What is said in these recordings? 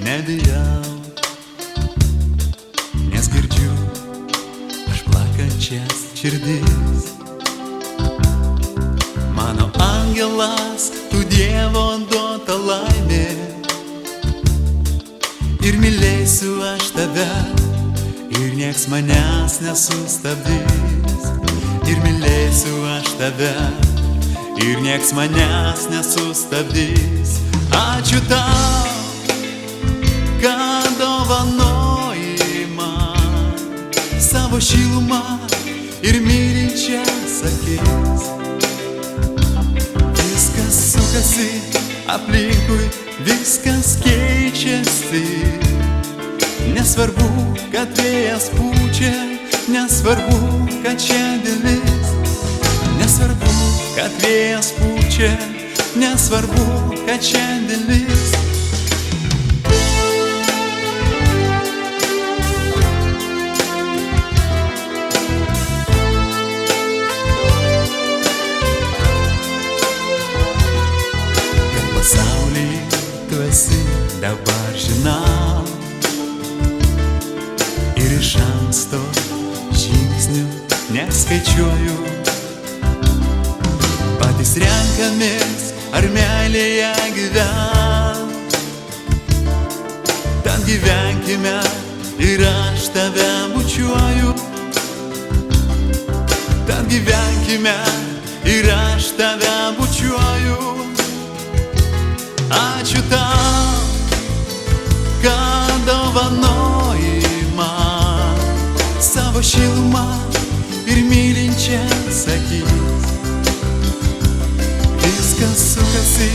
nebijau, nes girdžiu aš plakančias širdis. Mano angelas, tu Dievo duota laimė, ir mylėsiu aš tave, ir nieks manęs nesustabdys. Ir mylėsiu aš tave, ir nieks manęs nesustabdys. Ačiū tau, kad dovanoji man savo šilumą ir mylinčias akis. Viskas sukasi aplinkui, viskas keičiasi. Nesvarbu, kad vėjas pučia, nesvarbu, kad šiandien lis. Nesvarbu, kad vėjas pučia, nesvarbu, kad šiandien lis. Kad pasaulį tu esi dabar žinau, ir iš anksto žingsnių neskaičiuoju. Patys renkamės, ar meilėje gyvent. Ten gyvenkime ir aš tave bučiuoju. Ten gyvenkime ir aš tave bučiuoju. Ačiū tau, kad dovanoji man savo šilumą ir mylinčias akis. Viskas sukasi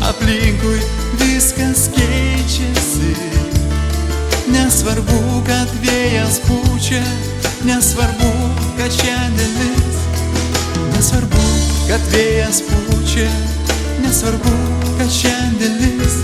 aplinkui, viskas keičiasi. Nesvarbu, kad vėjas pučia, nesvarbu, kad šiandien lis. Nesvarbu, kad vėjas pučia, nesvarbu, kad šiandien lis.